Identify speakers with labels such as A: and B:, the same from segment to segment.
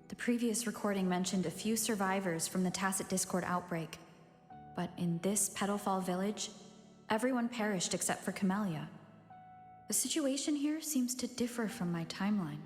A: The previous recording mentioned a few survivors from the Tacit Discord outbreak, but in this Petalfall village, everyone perished except for Camellya. The situation here seems to differ from my timeline.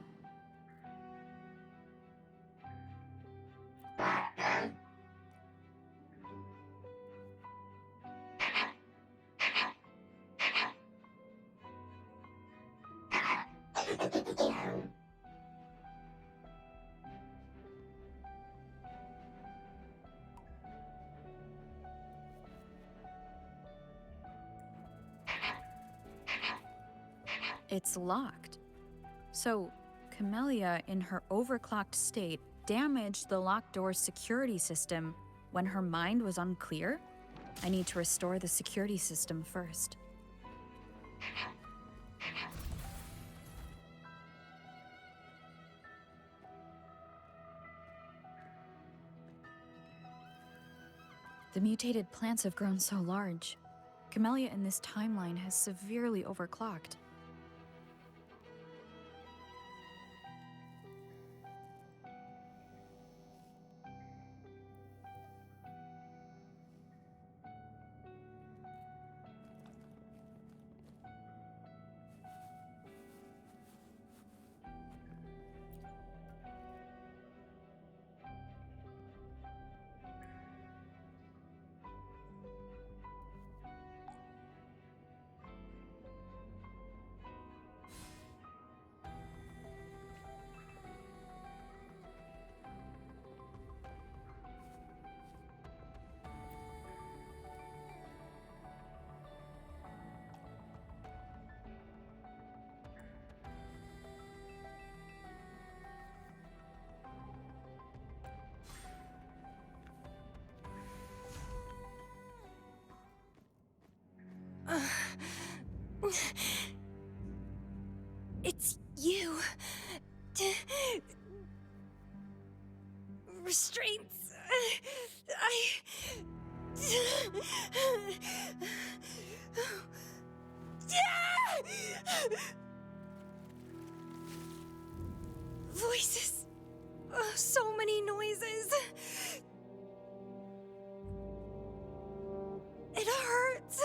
A: It's locked. So, Camellya, in her overclocked state, damaged the locked door's security system when her mind was unclear? I need to restore the security system first. The mutated plants have grown so large. Camellya in this timeline has severely overclocked.
B: It's you. Restraints. Voices. So many noises. It hurts.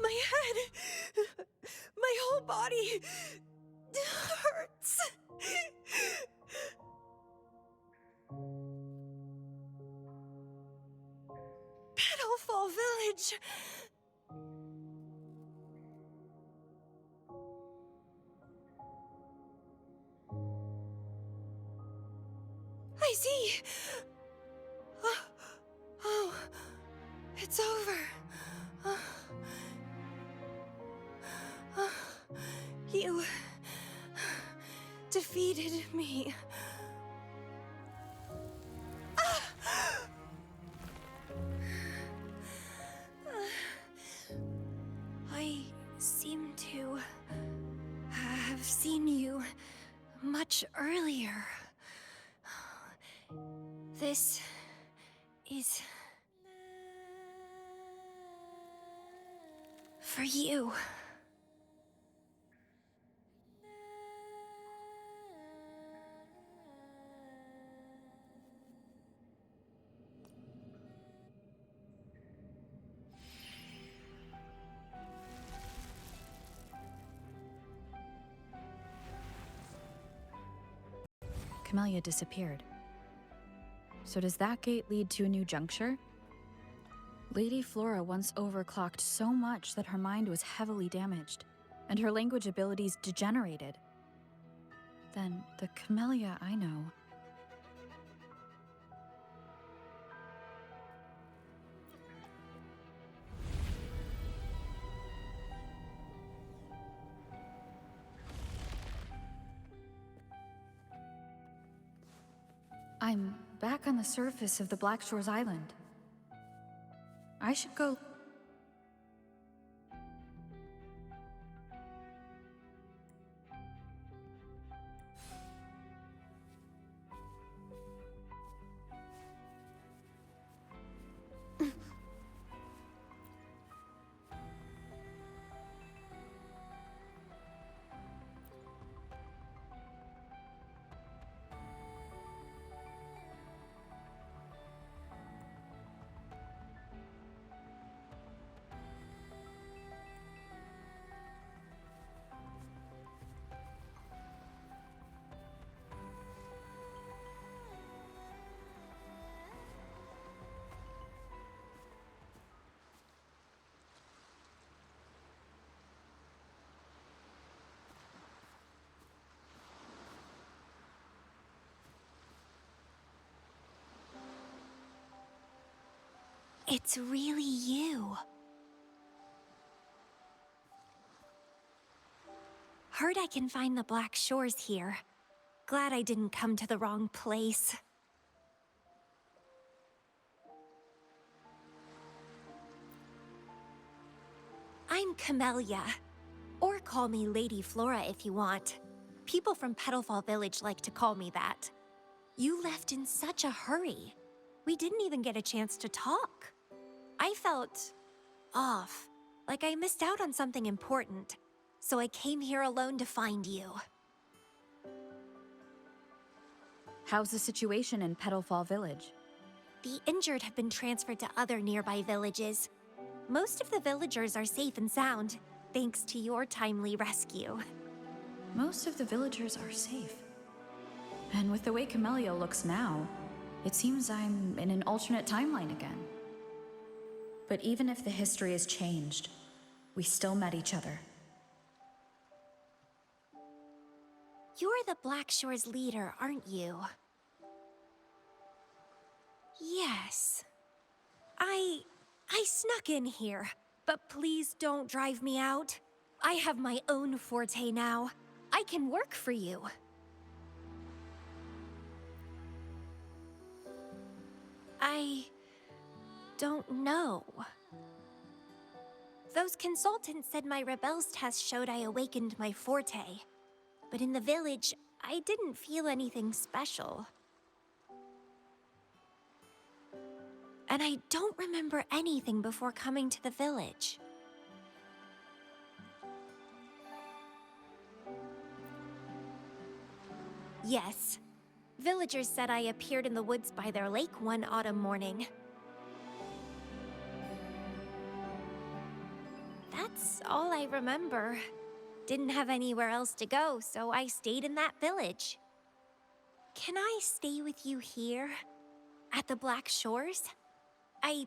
B: My head, my whole body hurts. Petalfall Village. I see. Oh, it's over. You defeated me. I seem to have seen you much earlier. This is for you.
A: Camellya disappeared. So does that gate lead to a new juncture? Lady Flora once overclocked so much that her mind was heavily damaged, and her language abilities degenerated. Then the Camellya I know... I'm back on the surface of the Black Shores Island. I should go...
B: It's really you. Heard I can find the Black Shores here. Glad I didn't come to the wrong place. I'm Camellya. Or call me Lady Flora if you want. People from Petalfall Village like to call me that. You left in such a hurry. We didn't even get a chance to talk. I felt off, like I missed out on something important. So I came here alone to find you.
A: How's the situation in Petalfall Village?
B: The injured have been transferred to other nearby villages. Most of the villagers are safe and sound, thanks to your timely rescue.
A: Most of the villagers are safe. And with the way Camellya looks now, it seems I'm in an alternate timeline again. But even if the history has changed, we still met each other.
B: You're the Black Shores leader, aren't you? Yes. I snuck in here, but please don't drive me out. I have my own forte now. I can work for you. I don't know. Those consultants said my rebels test showed I awakened my forte. But in the village, I didn't feel anything special. And I don't remember anything before coming to the village. Yes. Villagers said I appeared in the woods by their lake one autumn morning. That's all I remember. Didn't have anywhere else to go, so I stayed in that village. Can I stay with you here? At the Black Shores? I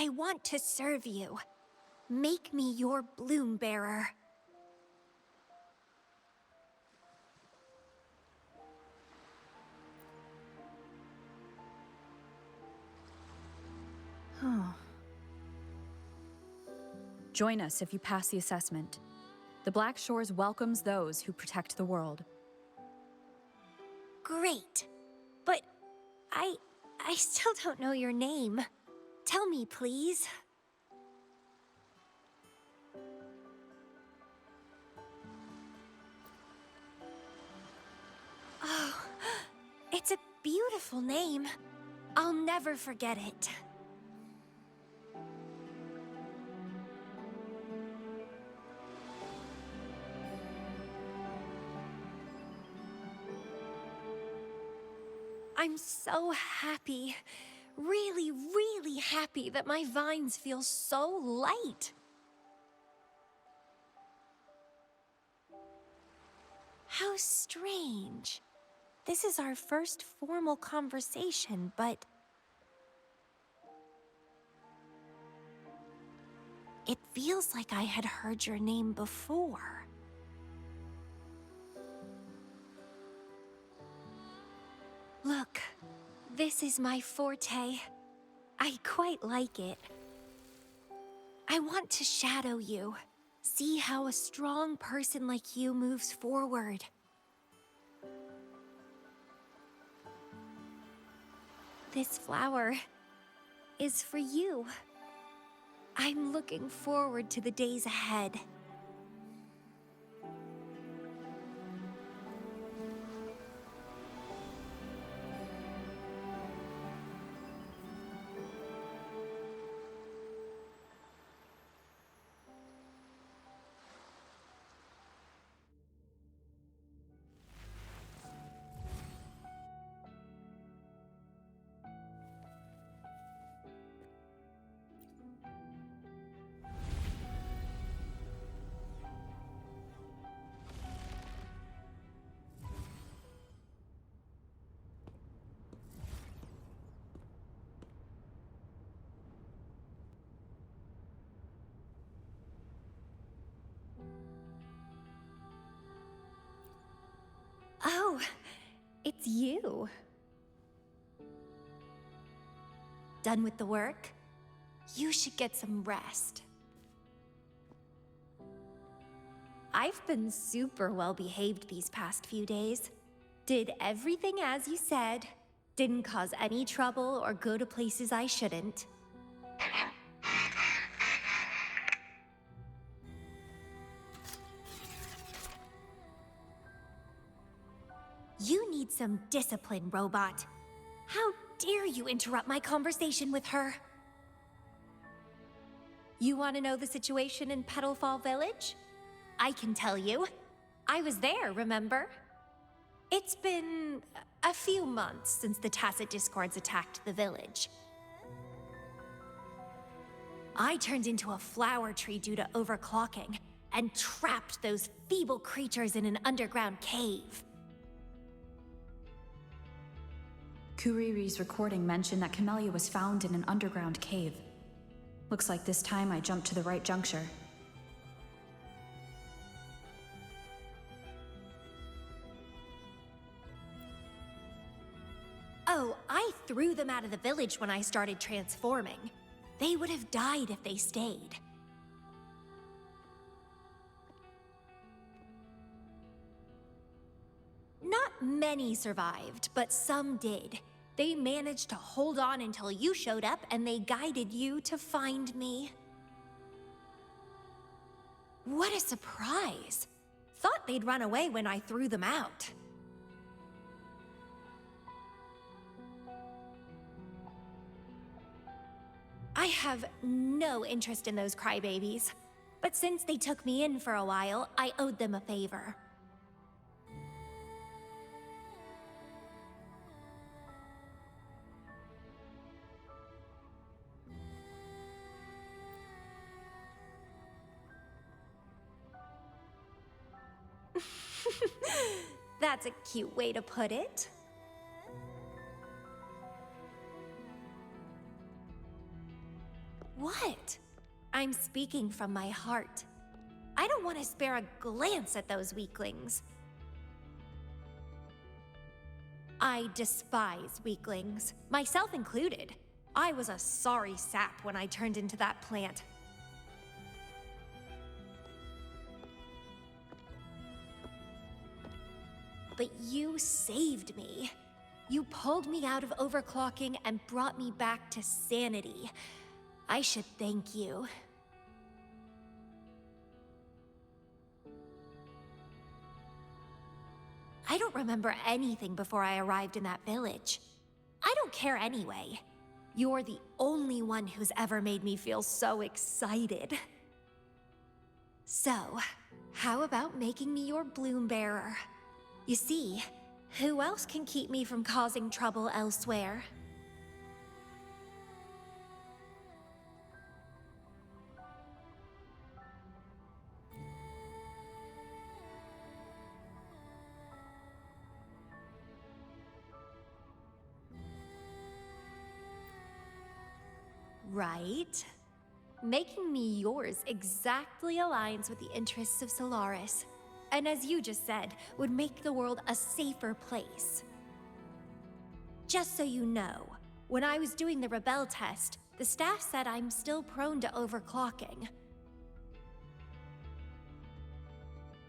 B: want to serve you. Make me your bloom bearer.
A: Join us if you pass the assessment. The Black Shores welcomes those who protect the world.
B: Great. But I still don't know your name. Tell me, please. Oh, it's a beautiful name. I'll never forget it. I'm so happy. Really, really happy that my vines feel so light. How strange. This is our first formal conversation, but it feels like I had heard your name before. Look, this is my forte. I quite like it. I want to shadow you. See how a strong person like you moves forward. This flower is for you. I'm looking forward to the days ahead. Oh, it's you. Done with the work? You should get some rest. I've been super well behaved these past few days. Did everything as you said. Didn't cause any trouble or go to places I shouldn't. You need some discipline, robot. How dare you interrupt my conversation with her? You want to know the situation in Petalfall Village? I can tell you. I was there, remember? It's been a few months since the Tacit Discords attacked the village. I turned into a flower tree due to overclocking, and trapped those feeble creatures in an underground cave.
A: Kuriri's recording mentioned that Camellya was found in an underground cave. Looks like this time I jumped to the right juncture.
B: Oh, I threw them out of the village when I started transforming. They would have died if they stayed. Not many survived, but some did. They managed to hold on until you showed up, and they guided you to find me. What a surprise! Thought they'd run away when I threw them out. I have no interest in those crybabies, but since they took me in for a while, I owed them a favor. That's a cute way to put it. What? I'm speaking from my heart. I don't want to spare a glance at those weaklings. I despise weaklings, myself included. I was a sorry sap when I turned into that plant. But you saved me. You pulled me out of overclocking and brought me back to sanity. I should thank you. I don't remember anything before I arrived in that village. I don't care anyway. You're the only one who's ever made me feel so excited. So, how about making me your bloom bearer? You see, who else can keep me from causing trouble elsewhere? Right. Making me yours exactly aligns with the interests of Solaris. And as you just said, would make the world a safer place. Just so you know, when I was doing the Rebel test, the staff said I'm still prone to overclocking.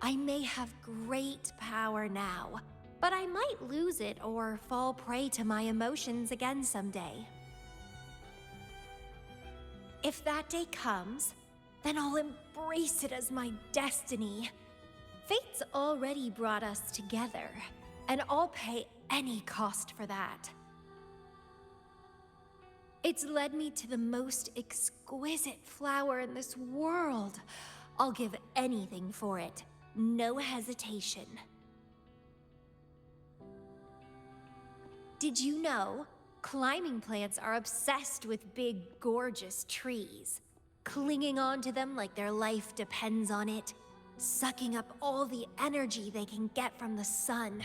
B: I may have great power now, but I might lose it or fall prey to my emotions again someday. If that day comes, then I'll embrace it as my destiny. Fate's already brought us together, and I'll pay any cost for that. It's led me to the most exquisite flower in this world. I'll give anything for it, no hesitation. Did you know? Climbing plants are obsessed with big, gorgeous trees, clinging onto them like their life depends on it, sucking up all the energy they can get from the sun.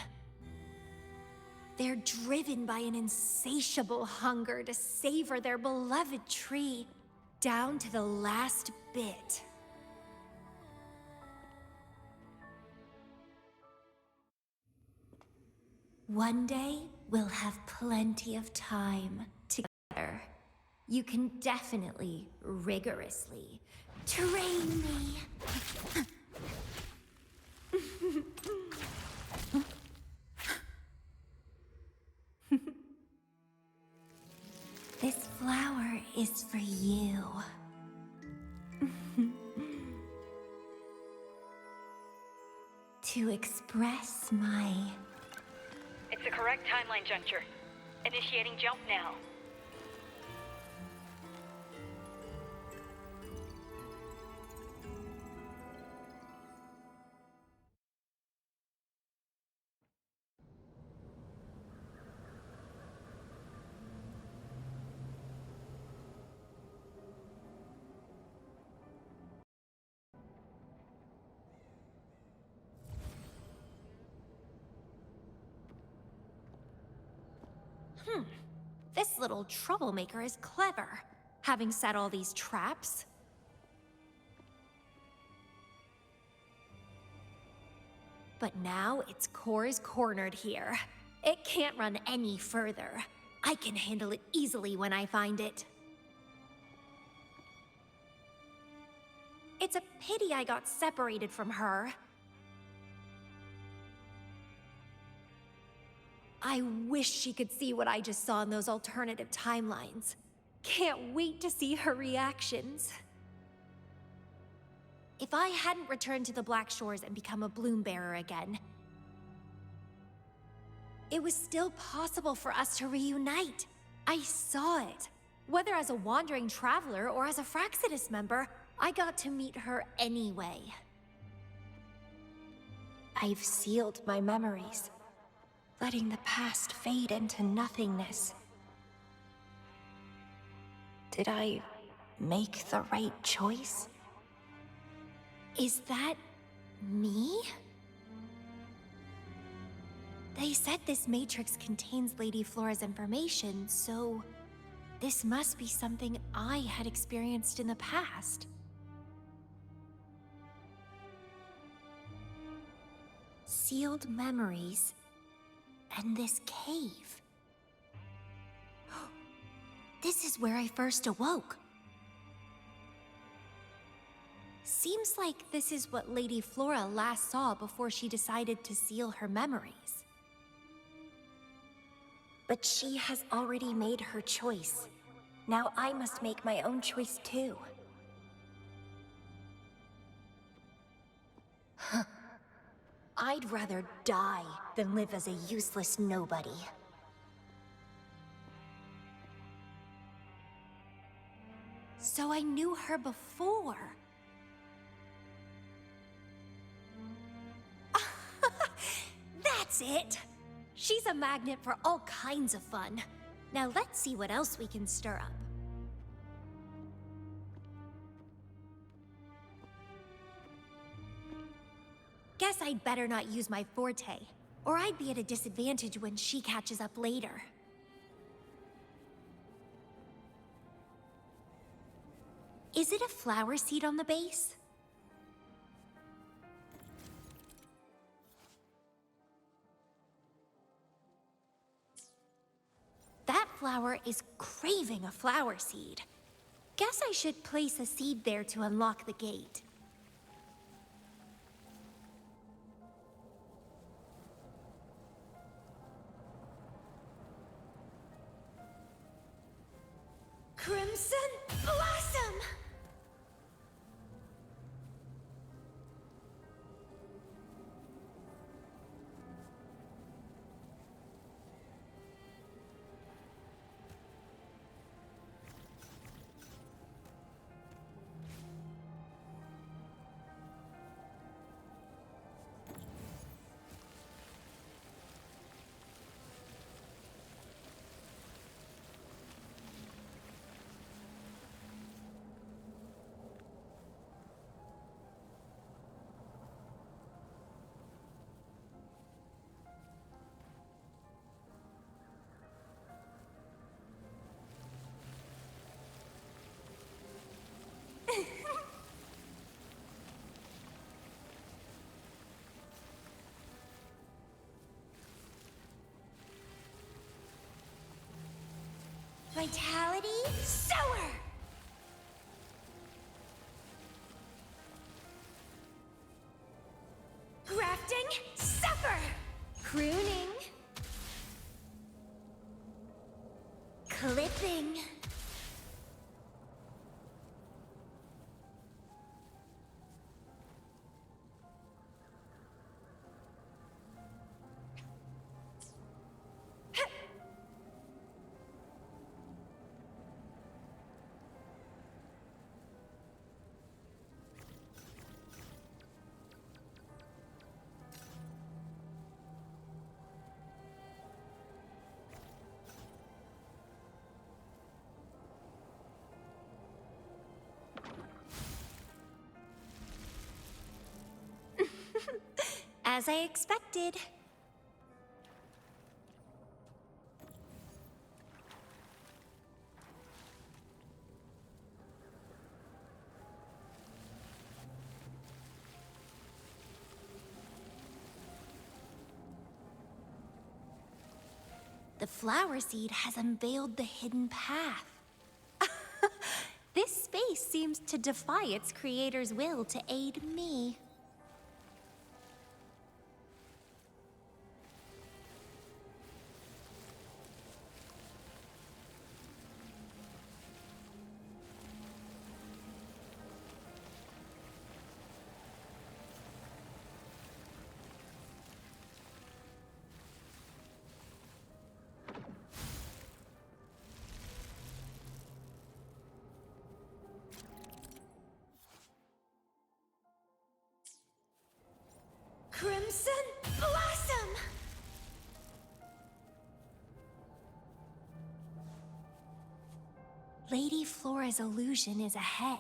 B: They're driven by an insatiable hunger to savor their beloved tree down to the last bit. One day, we'll have plenty of time together. You can definitely, rigorously, train me. This flower is for you. To express my...
C: It's the correct timeline juncture. Initiating jump now.
B: This little troublemaker is clever, having set all these traps. But now its core is cornered here. It can't run any further. I can handle it easily when I find it. It's a pity I got separated from her. I wish she could see what I just saw in those alternative timelines. Can't wait to see her reactions. If I hadn't returned to the Black Shores and become a bloom bearer again, it was still possible for us to reunite. I saw it. Whether as a wandering traveler or as a Fraxidus member, I got to meet her anyway. I've sealed my memories, letting the past fade into nothingness. Did I make the right choice? Is that me? They said this matrix contains Lady Flora's information, so this must be something I had experienced in the past. Sealed memories and this cave. This is where I first awoke. Seems like this is what Lady Flora last saw before she decided to seal her memories. But she has already made her choice. Now I must make my own choice too. I'd rather die than live as a useless nobody. So I knew her before. That's it! She's a magnet for all kinds of fun. Now let's see what else we can stir up. Guess I'd better not use my forte, or I'd be at a disadvantage when she catches up later. Is it a flower seed on the base? That flower is craving a flower seed. Guess I should place a seed there to unlock the gate. Crimson Blossom! Vitality, sower! Grafting, suffer! Pruning. Clipping. As I expected. The flower seed has unveiled the hidden path. This space seems to defy its creator's will to aid me. Crimson Blossom! Lady Flora's illusion is ahead.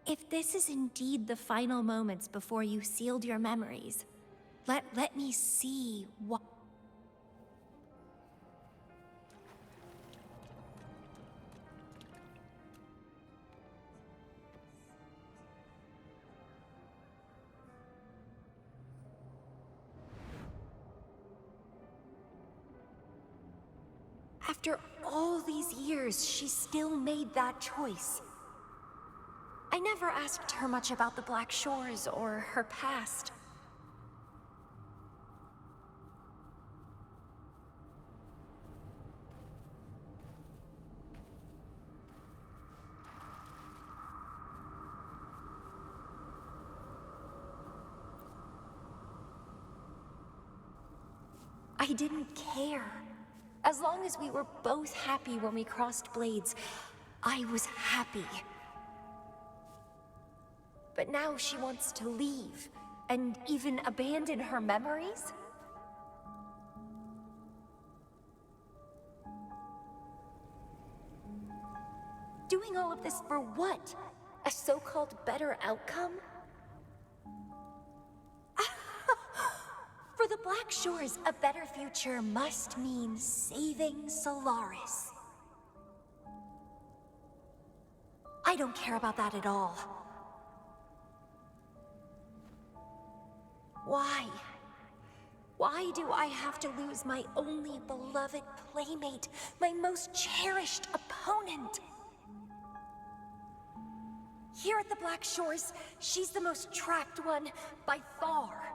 B: If this is indeed the final moments before you sealed your memories, let me see what... After all these years, she still made that choice. I never asked her much about the Black Shores or her past. I didn't care. As long as we were both happy when we crossed blades, I was happy. But now she wants to leave, and even abandon her memories? Doing all of this for what? A so-called better outcome? For the Black Shores, a better future must mean saving Solaris. I don't care about that at all. Why? Why do I have to lose my only beloved playmate, my most cherished opponent? Here at the Black Shores, she's the most trapped one by far.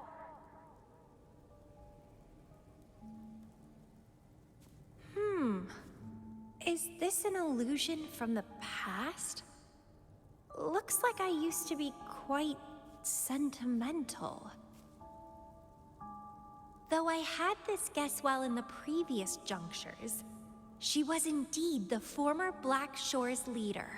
B: Is this an illusion from the past? Looks like I used to be quite sentimental. Though I had this guess while in the previous junctures, she was indeed the former Black Shores leader.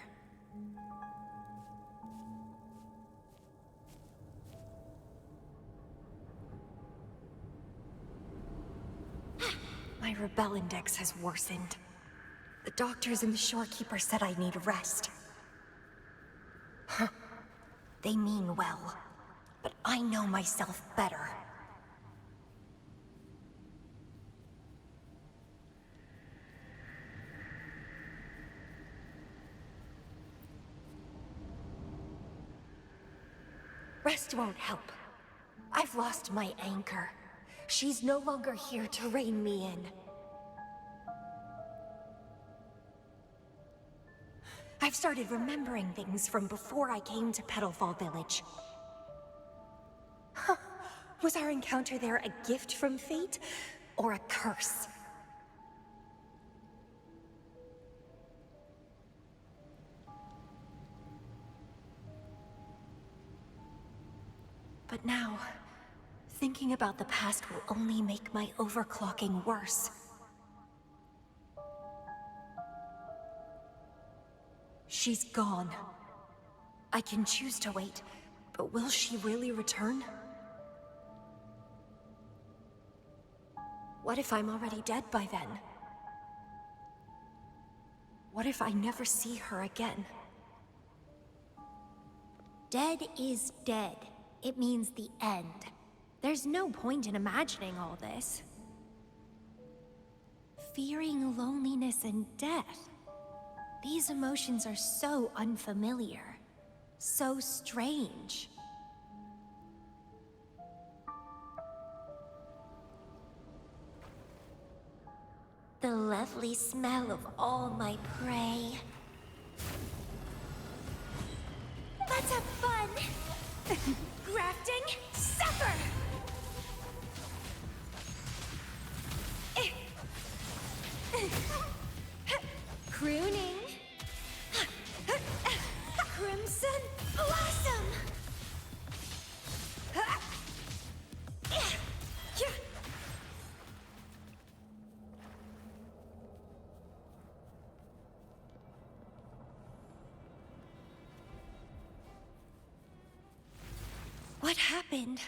B: My rebel index has worsened. The doctors and the shorekeeper said I need rest. Huh. They mean well, but I know myself better. Rest won't help. I've lost my anchor. She's no longer here to rein me in. I've started remembering things from before I came to Petalfall Village. Huh. Was our encounter there a gift from fate, or a curse? But now, thinking about the past will only make my overclocking worse. She's gone. I can choose to wait, but will she really return? What if I'm already dead by then? What if I never see her again?
D: Dead is dead. It means the end. There's no point in imagining all this. Fearing loneliness and death. These emotions are so unfamiliar. So strange.
B: The lovely smell of all my prey.
D: Let's have fun! Grafting, suffer! Crooning. Crimson Blossom!
B: What happened?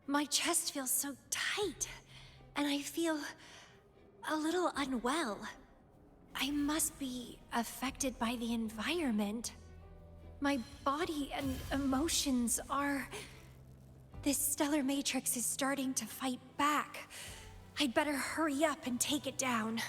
B: My chest feels so tight, and I feel a little unwell. I must be affected by the environment. My body and emotions are... This stellar matrix is starting to fight back. I'd better hurry up and take it down.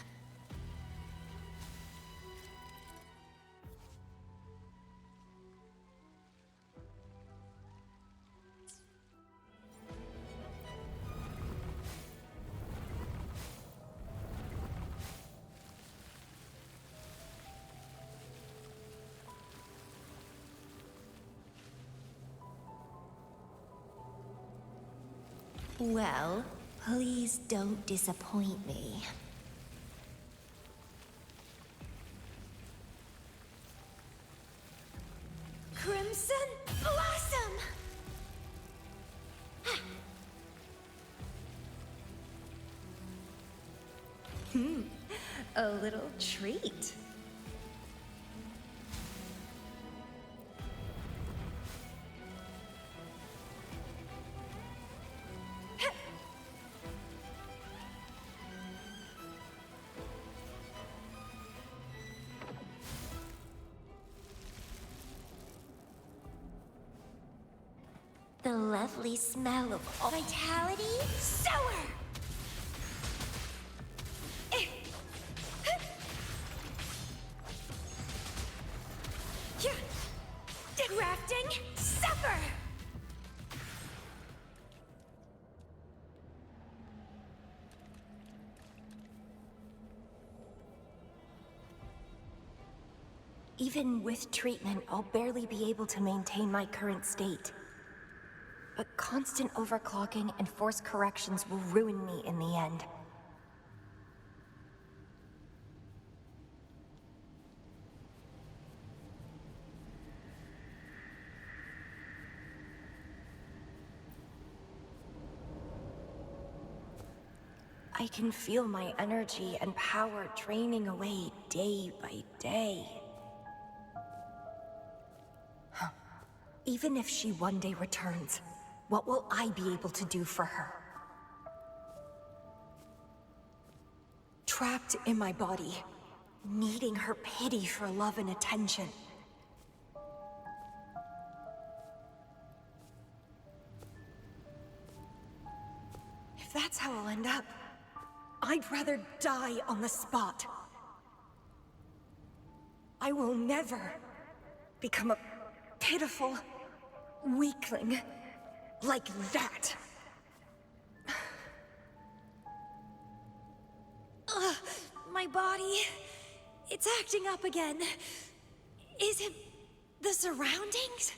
D: Well, please don't disappoint me.
B: Crimson Blossom!
D: A little treat.
B: The lovely smell of all...
D: Vitality, sour! Grafting, suffer!
B: Even with treatment, I'll barely be able to maintain my current state. But constant overclocking and forced corrections will ruin me in the end. I can feel my energy and power draining away day by day. Even if she one day returns, what will I be able to do for her? Trapped in my body, needing her pity for love and attention. If that's how I'll end up, I'd rather die on the spot. I will never become a pitiful weakling like that. My body... it's acting up again. Is it the surroundings?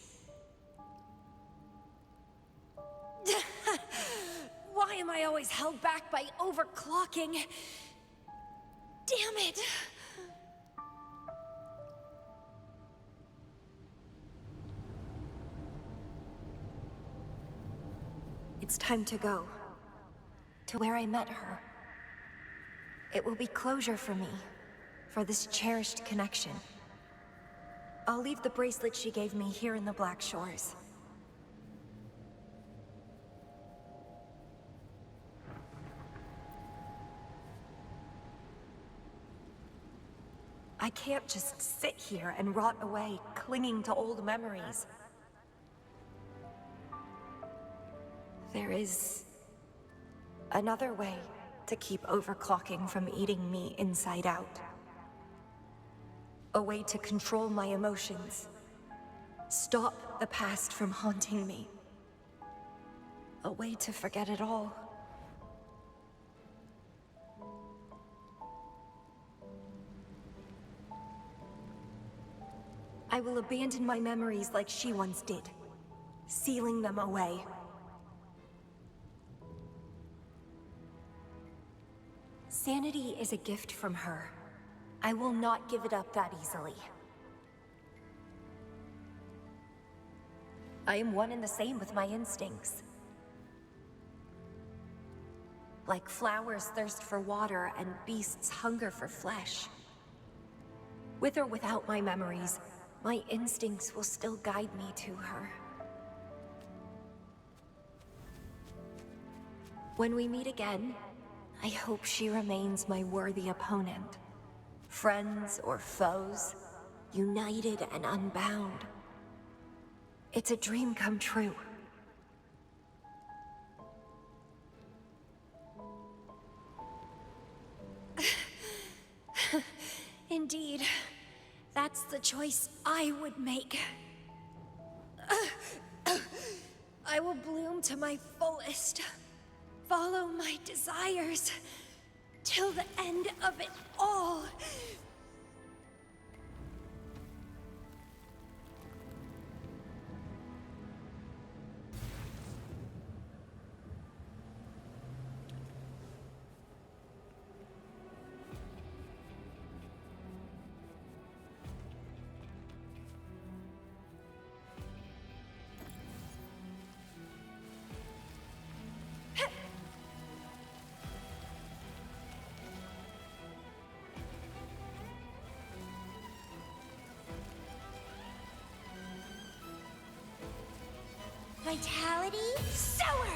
B: Why am I always held back by overclocking? Damn it! It's time to go. To where I met her. It will be closure for me. For this cherished connection. I'll leave the bracelet she gave me here in the Black Shores. I can't just sit here and rot away, clinging to old memories. There is another way to keep overclocking from eating me inside out. A way to control my emotions. Stop the past from haunting me. A way to forget it all. I will abandon my memories like she once did, sealing them away. Sanity is a gift from her. I will not give it up that easily. I am one and the same with my instincts. Like flowers thirst for water and beasts hunger for flesh. With or without my memories, my instincts will still guide me to her. When we meet again, I hope she remains my worthy opponent. Friends or foes, united and unbound. It's a dream come true. Indeed, that's the choice I would make. I will bloom to my fullest. Follow my desires till the end of it all. Vitality sour!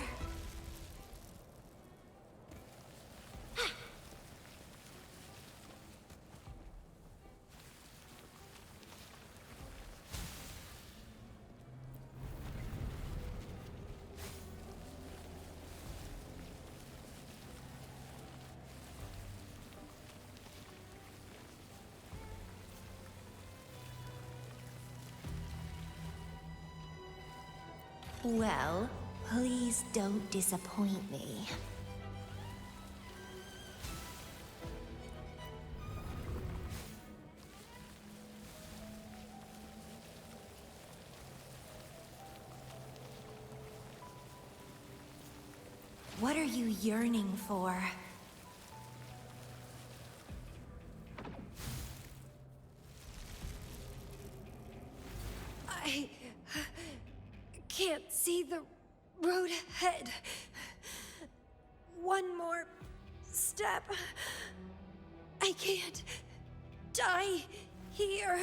B: Well, please don't disappoint me. What are you yearning for? I can't see the road ahead. One more step. I can't die here.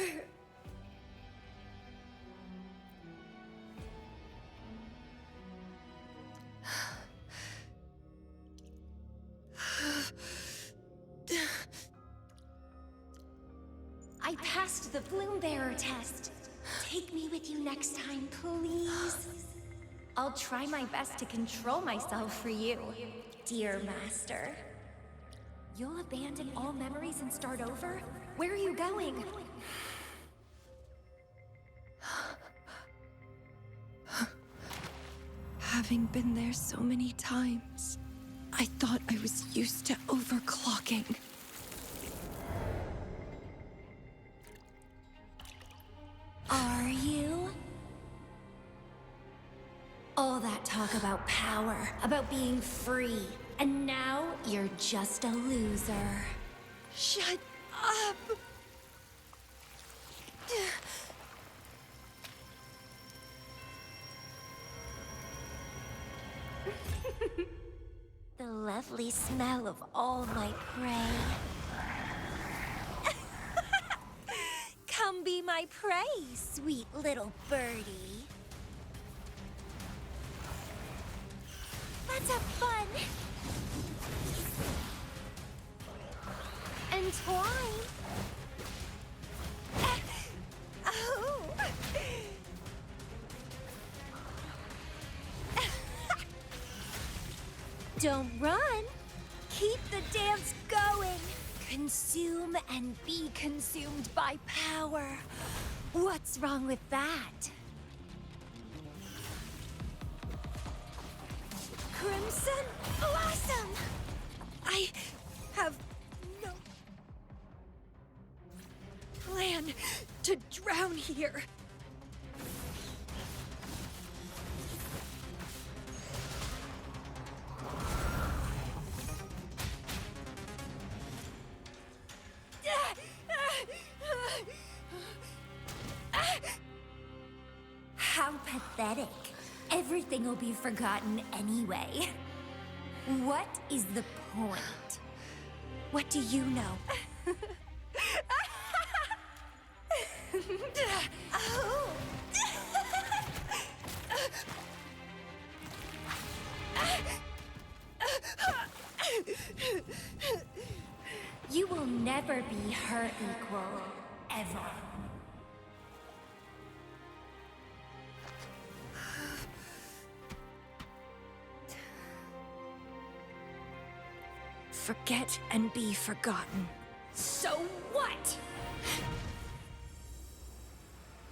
B: I passed the Bloom Bearer test. Take me with you next time, please. I'll try my best to control myself for you, dear master. You'll abandon all memories and start over? Where are you going? Having been there so many times, I thought I was used to overclocking.
D: talk about power, about being free. And now you're just a loser.
B: Shut up!
D: The lovely smell of all my prey.
B: Come be my prey, sweet little birdie. Let's have fun. Entwine. Oh. Don't run. Keep the dance going. Consume and be consumed by power. What's wrong with that? Crimson Blossom! I have no plan to drown here.
D: How pathetic. Everything will be forgotten anyway. What is the point?
B: What do you know? Oh.
D: You will never be her equal, ever.
B: Forget and be forgotten.
D: So what?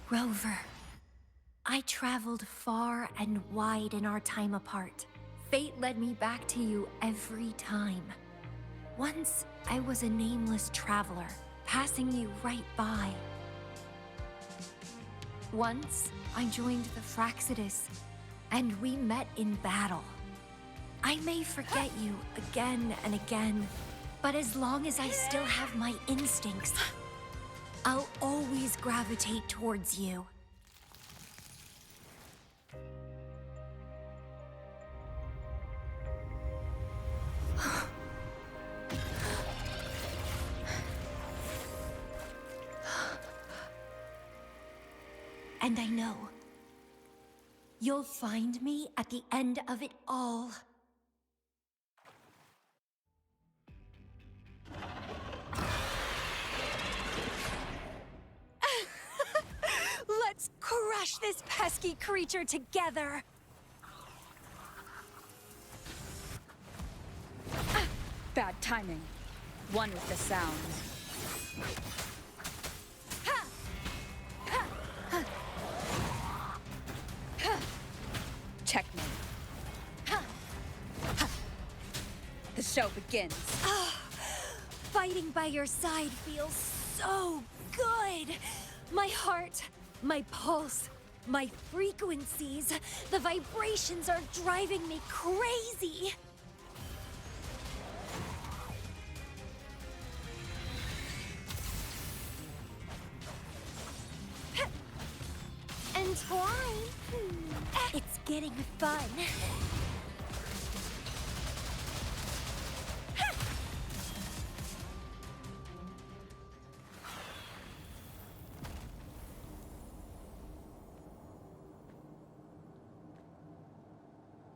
B: Rover, I traveled far and wide in our time apart. Fate led me back to you every time. Once, I was a nameless traveler, passing you right by. Once, I joined the Fraxidus, and we met in battle. I may forget you again and again, but as long as I still have my instincts, I'll always gravitate towards you. And I know you'll find me at the end of it all. Let's crush this pesky creature together!
A: Bad timing. One with the sounds. Checkmate. The show begins.
B: Fighting by your side feels so good! My heart, my pulse, my frequencies, the vibrations are driving me crazy! Entwine! It's getting fun.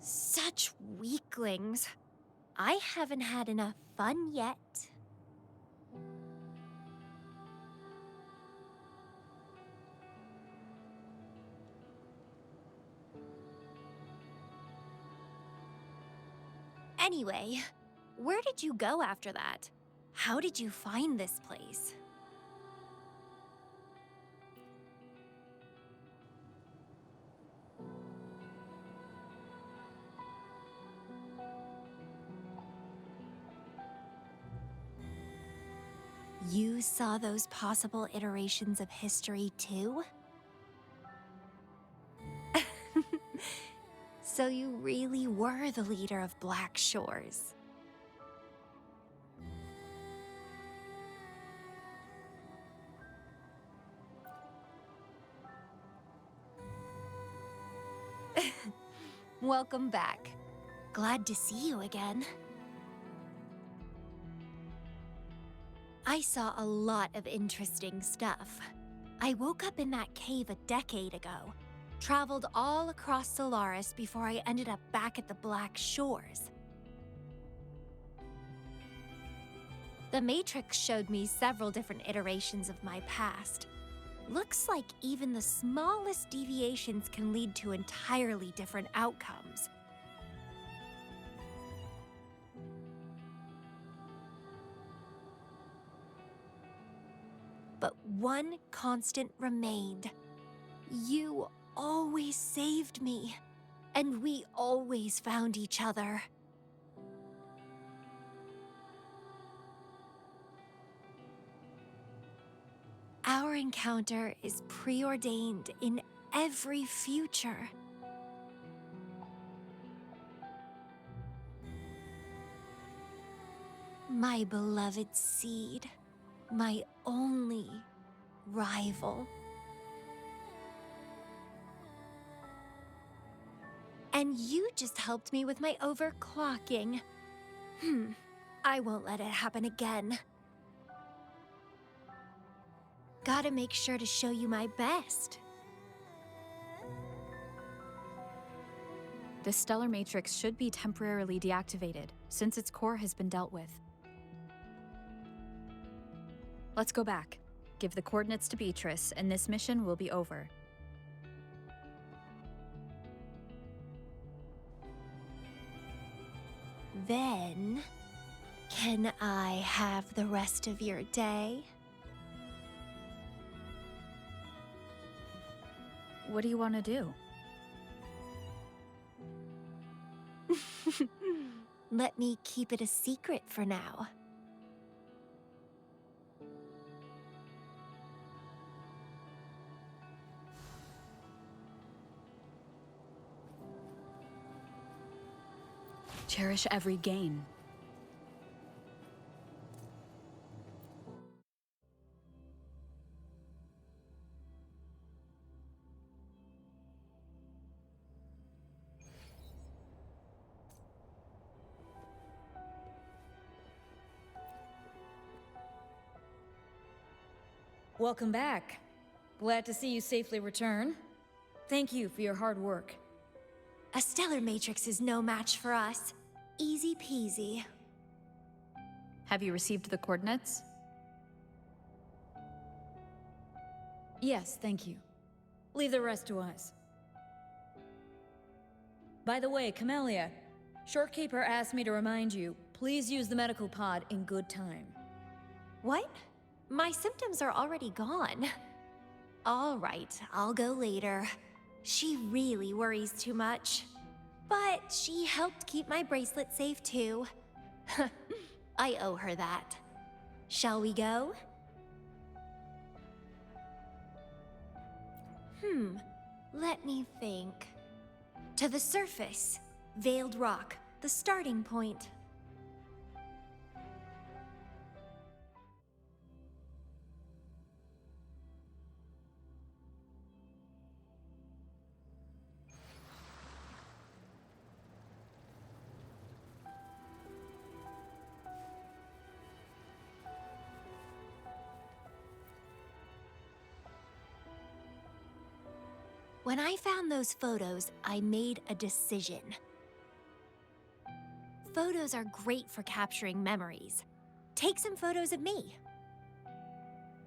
B: Such weaklings. I haven't had enough fun yet. Anyway, where did you go after that? How did you find this place? You saw those possible iterations of history too? So you really were the leader of Black Shores. Welcome back. Glad to see you again. I saw a lot of interesting stuff. I woke up in that cave a decade ago, traveled all across Solaris before I ended up back at the Black Shores. The Matrix showed me several different iterations of my past. Looks like even the smallest deviations can lead to entirely different outcomes. But one constant remained. You always saved me, and we always found each other. Our encounter is preordained in every future. My beloved seed, my only rival. And you just helped me with my overclocking. I won't let it happen again. Gotta make sure to show you my best.
A: The stellar matrix should be temporarily deactivated, since its core has been dealt with. Let's go back. Give the coordinates to Beatrice, and this mission will be over.
B: Then, can I have the rest of your day?
A: What do you want to do?
B: Let me keep it a secret for now.
A: Cherish every gain.
E: Welcome back. Glad to see you safely return. Thank you for your hard work.
B: A stellar matrix is no match for us. Easy peasy.
A: Have you received the coordinates?
E: Yes, thank you. Leave the rest to us. By the way, Camellya, Shorekeeper asked me to remind you, please use the medical pod in good time.
B: What? My symptoms are already gone. All right, I'll go later. She really worries too much. But she helped keep my bracelet safe too. I owe her that. Shall we go? Let me think. To the surface. Veiled Rock, the starting point. When I found those photos, I made a decision. Photos are great for capturing memories. Take some photos of me.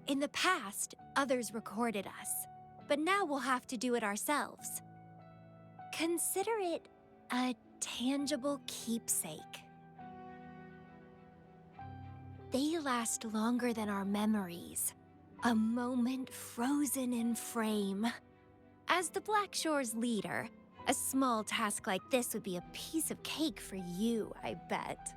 B: In the past, others recorded us, but now we'll have to do it ourselves. Consider it a tangible keepsake. They last longer than our memories. A moment frozen in frame. As the Black Shores leader, a small task like this would be a piece of cake for you, I bet.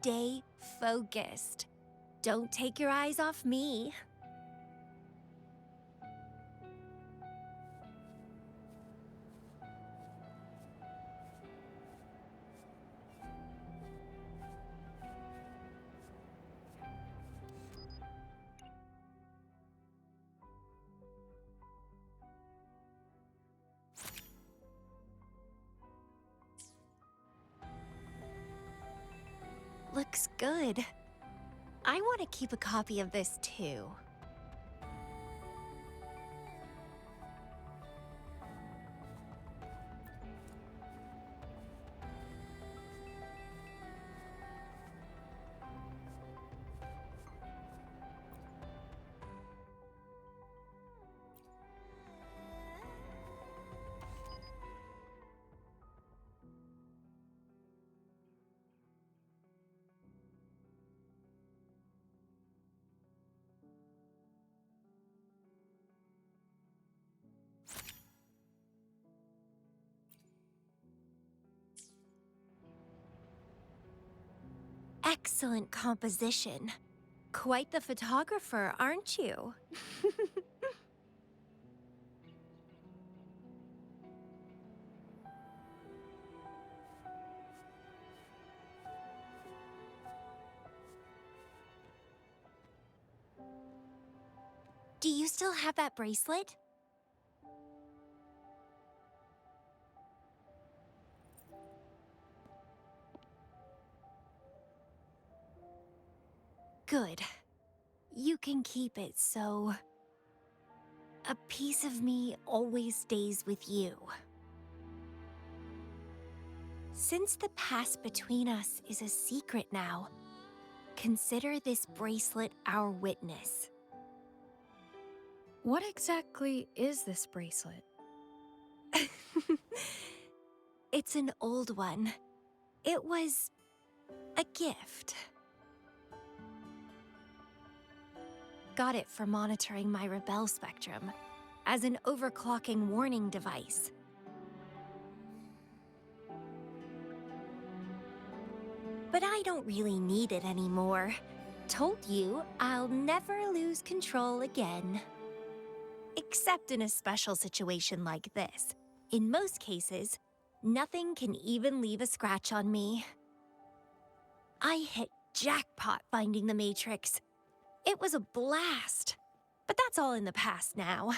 B: stay focused. Don't take your eyes off me. Looks good. I want to keep a copy of this too. Excellent composition. Quite the photographer, aren't you? Do you still have that bracelet? Good. You can keep it, so a piece of me always stays with you. Since the past between us is a secret now, consider this bracelet our witness.
A: What exactly is this bracelet?
B: It's an old one. It was a gift. Got it for monitoring my rebel spectrum as an overclocking warning device. But I don't really need it anymore. Told you I'll never lose control again. Except in a special situation like this. In most cases, nothing can even leave a scratch on me. I hit jackpot finding the Matrix. It was a blast. But that's all in the past now.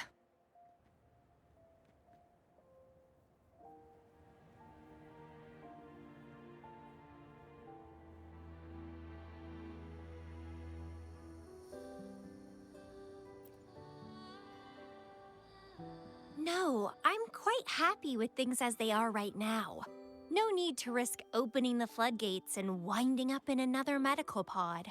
B: No, I'm quite happy with things as they are right now. No need to risk opening the floodgates and winding up in another medical pod.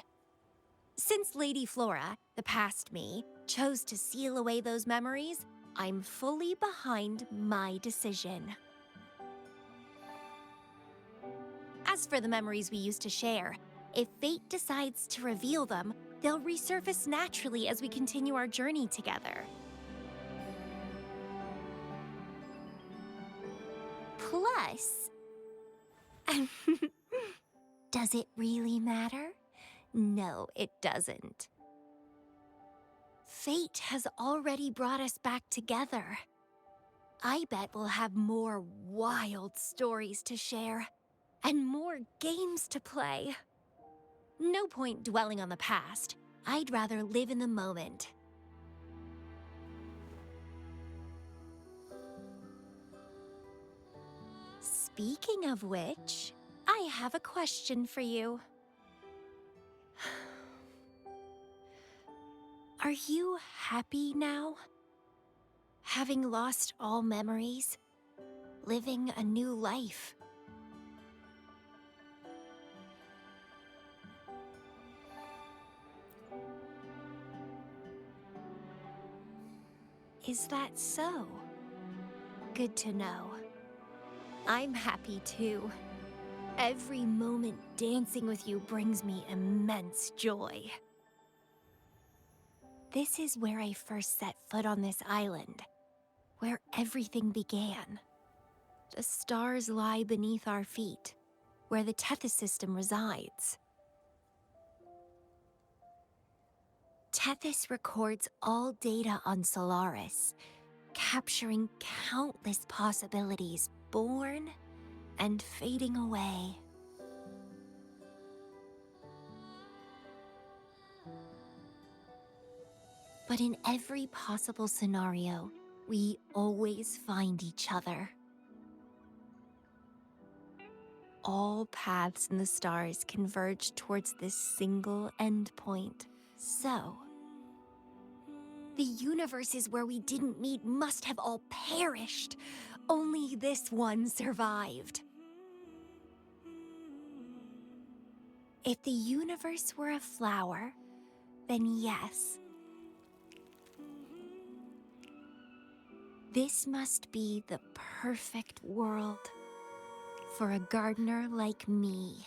B: Since Lady Flora, the past me, chose to seal away those memories, I'm fully behind my decision. As for the memories we used to share, if fate decides to reveal them, they'll resurface naturally as we continue our journey together. Plus, does it really matter? No, it doesn't. Fate has already brought us back together. I bet we'll have more wild stories to share, and more games to play. No point dwelling on the past. I'd rather live in the moment. Speaking of which, I have a question for you. Are you happy now? Having lost all memories, living a new life. Is that so? Good to know. I'm happy too. Every moment dancing with you brings me immense joy. This is where I first set foot on this island, where everything began. The stars lie beneath our feet, where the Tethys system resides. Tethys records all data on Solaris, capturing countless possibilities born and fading away. But in every possible scenario, we always find each other. All paths in the stars converge towards this single endpoint. So, the universes where we didn't meet must have all perished. Only this one survived. If the universe were a flower, then yes. This must be the perfect world for a gardener like me.